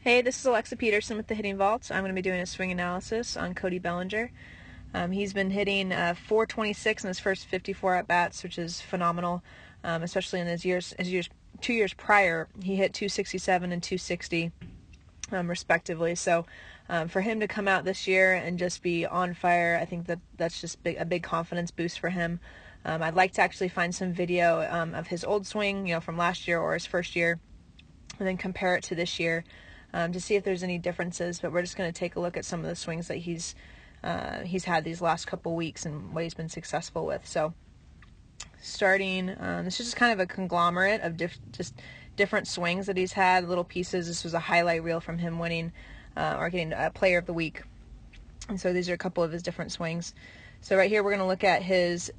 Hey, this is Alexa Peterson with the Hitting Vault. I'm going to be doing a swing analysis on Cody Bellinger. He's been hitting 426 in his first 54 at-bats, which is phenomenal, especially in his 2 years prior. He hit 267 and 260, respectively. So for him to come out this year and just be on fire, I think that's just a big confidence boost for him. I'd like to actually find some video of his old swing, from last year or his first year, and then compare it to this year to see if there's any differences. But we're just going to take a look at some of the swings that he's had these last couple weeks and what he's been successful with. So starting, this is just kind of a conglomerate of just different swings that he's had, little pieces. This was a highlight reel from him winning or getting a Player of the Week. And so these are a couple of his different swings. So right here we're going to look at his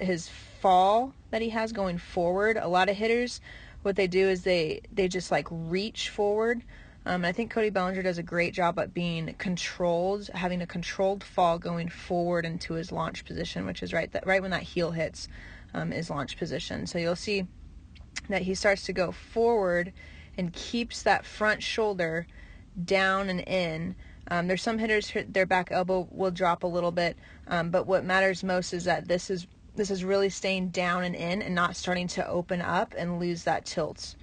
fall that he has going forward. A lot of hitters, what they do is they just like reach forward. I think Cody Bellinger does a great job at being controlled, having a controlled fall going forward into his launch position, which is right when that heel hits is launch position. So you'll see that he starts to go forward and keeps that front shoulder down and in. There's some hitters, their back elbow will drop a little bit, but what matters most is that this is really staying down and in and not starting to open up and lose that tilt.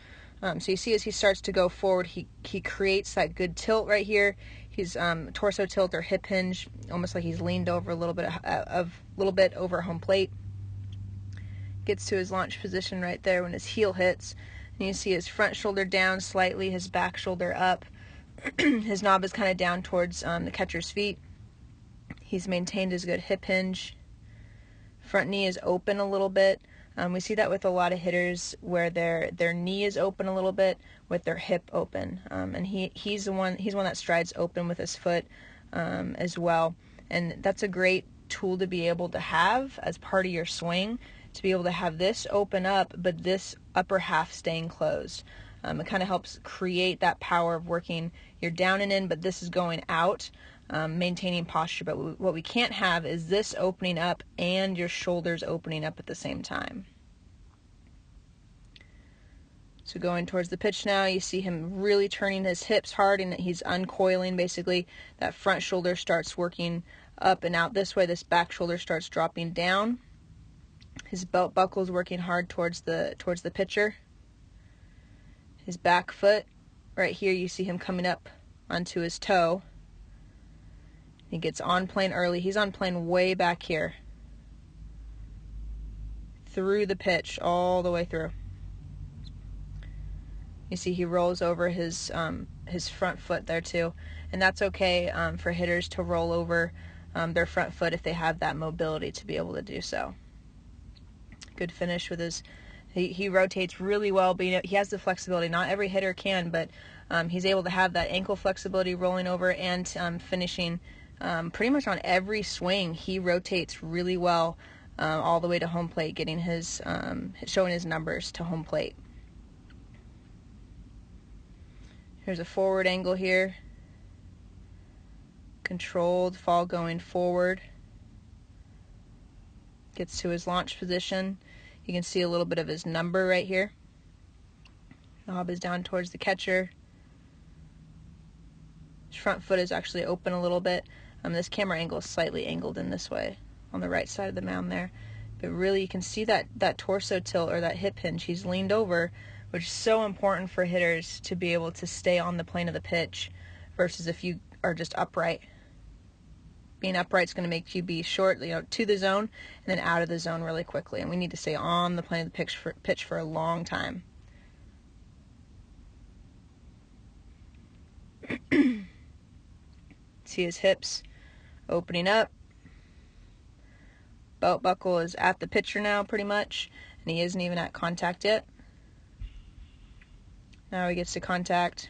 So you see as he starts to go forward, he creates that good tilt right here. He's torso tilt or hip hinge, almost like he's leaned over a little bit over home plate. Gets to his launch position right there when his heel hits, and you see his front shoulder down slightly, his back shoulder up. His knob is kind of down towards the catcher's feet. He's maintained his good hip hinge. Front knee is open a little bit. We see that with a lot of hitters where their knee is open a little bit with their hip open, and he's one that strides open with his foot as well. And that's a great tool to be able to have as part of your swing, to be able to have this open up but this upper half staying closed. It kind of helps create that power of working. You're down and in, but this is going out, maintaining posture. But what we can't have is this opening up and your shoulders opening up at the same time. So going towards the pitch now, you see him really turning his hips hard, and he's uncoiling. Basically, that front shoulder starts working up and out this way. This back shoulder starts dropping down. His belt buckle is working hard towards the pitcher. His back foot, right here, you see him coming up onto his toe. He gets on plane early. He's on plane way back here, through the pitch, all the way through. You see he rolls over his front foot there too, and that's okay for hitters to roll over their front foot if they have that mobility to be able to do so. Good finish with his. He rotates really well, but he has the flexibility. Not every hitter can, but he's able to have that ankle flexibility rolling over and finishing pretty much on every swing. He rotates really well all the way to home plate, getting his showing his numbers to home plate. Here's a forward angle here. Controlled fall going forward. Gets to his launch position. You can see a little bit of his number right here. Knob is down towards the catcher. His front foot is actually open a little bit. This camera angle is slightly angled in this way on the right side of the mound there. But really you can see that torso tilt or that hip hinge. He's leaned over, which is so important for hitters to be able to stay on the plane of the pitch versus if you are just upright. Being upright is going to make you be short, to the zone and then out of the zone really quickly. And we need to stay on the plane of the pitch for a long time. See his hips opening up. Belt buckle is at the pitcher now pretty much, and he isn't even at contact yet. Now he gets to contact.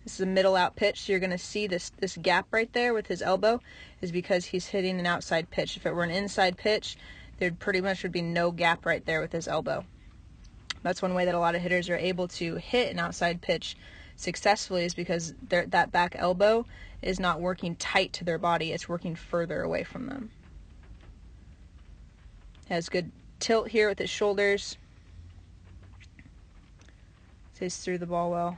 This is a middle out pitch, so you're going to see this gap right there with his elbow is because he's hitting an outside pitch. If it were an inside pitch, there pretty much would be no gap right there with his elbow. That's one way that a lot of hitters are able to hit an outside pitch successfully, is because that back elbow is not working tight to their body, it's working further away from them. Has good tilt here with his shoulders. Stays through the ball well.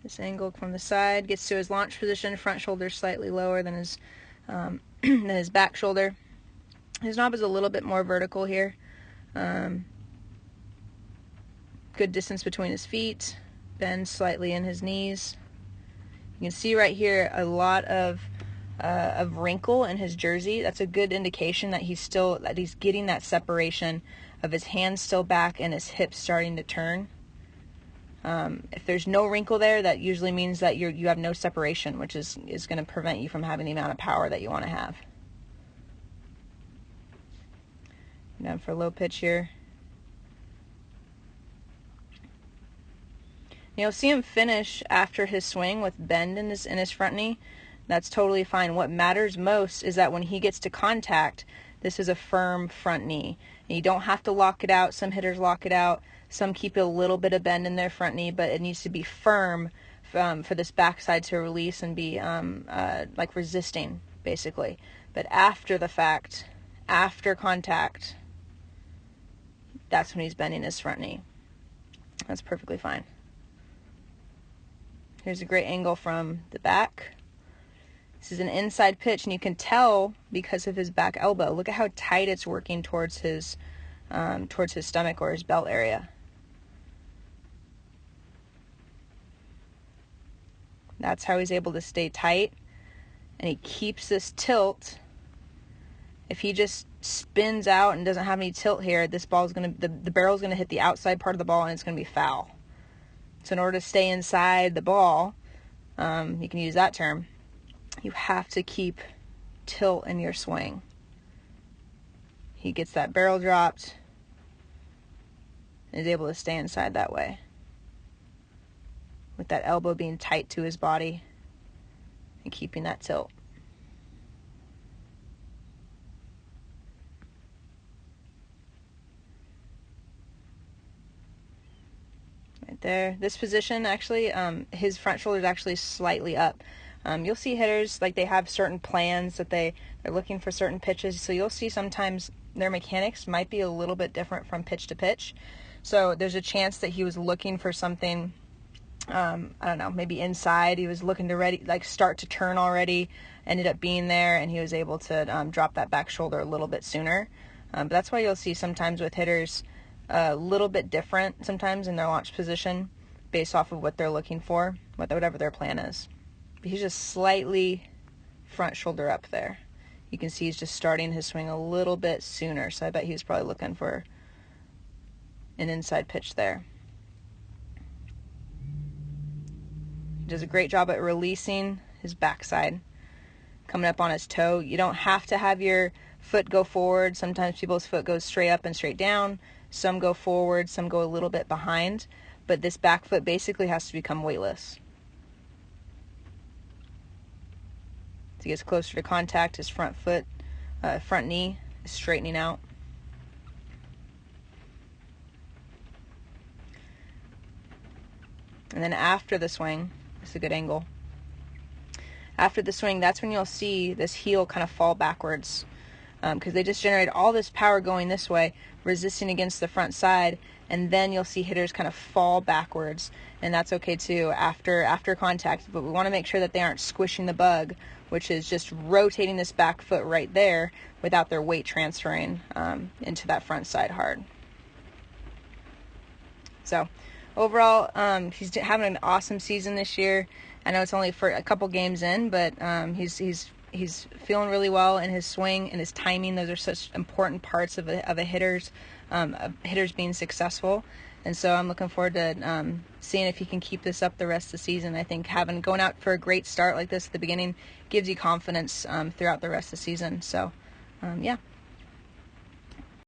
This angle from the side gets to his launch position, front shoulder slightly lower than his than his back shoulder. His knob is a little bit more vertical here. Good distance between his feet. Bend slightly in his knees. You can see right here a lot of wrinkle in his jersey. That's a good indication that he's getting that separation of his hands still back and his hips starting to turn. If there's no wrinkle there, that usually means that you have no separation, which is going to prevent you from having the amount of power that you want to have. Down for a low pitch here. You'll see him finish after his swing with bend in his front knee. That's totally fine. What matters most is that when he gets to contact, this is a firm front knee. And you don't have to lock it out. Some hitters lock it out. Some keep a little bit of bend in their front knee, but it needs to be firm for this backside to release and be like resisting, basically. But after the fact, after contact, that's when he's bending his front knee. That's perfectly fine. Here's a great angle from the back. This is an inside pitch, and you can tell because of his back elbow. Look at how tight it's working towards his stomach or his belt area. That's how he's able to stay tight, and he keeps this tilt. If he just spins out and doesn't have any tilt here, this ball is the barrel is gonna hit the outside part of the ball, and it's gonna be foul. So in order to stay inside the ball, you can use that term, you have to keep tilt in your swing. He gets that barrel dropped and is able to stay inside that way, with that elbow being tight to his body and keeping that tilt. Right there. This position, actually, his front shoulder is actually slightly up. You'll see hitters, like they have certain plans that they're looking for certain pitches, so you'll see sometimes their mechanics might be a little bit different from pitch to pitch. So there's a chance that he was looking for something, I don't know, maybe inside. He was looking to start to turn already, ended up being there, and he was able to drop that back shoulder a little bit sooner. But that's why you'll see sometimes with hitters a little bit different sometimes in their launch position based off of what they're looking for, whatever their plan is. But he's just slightly front shoulder up there. You can see he's just starting his swing a little bit sooner, so I bet he was probably looking for an inside pitch there. He does a great job at releasing his backside, coming up on his toe. You don't have to have your foot go forward. Sometimes people's foot goes straight up and straight down. Some go forward, some go a little bit behind, but this back foot basically has to become weightless. As he gets closer to contact, his front knee is straightening out. And then after the swing, it's a good angle. After the swing, that's when you'll see this heel kind of fall backwards, because they just generate all this power going this way, resisting against the front side, and then you'll see hitters kind of fall backwards, and that's okay too after contact. But we want to make sure that they aren't squishing the bug, which is just rotating this back foot right there without their weight transferring into that front side hard. So overall, he's having an awesome season this year. I know it's only for a couple games in, but he's feeling really well in his swing and his timing. Those are such important parts of a hitter's being successful. And so I'm looking forward to seeing if he can keep this up the rest of the season. I think going out for a great start like this at the beginning gives you confidence throughout the rest of the season. So, yeah.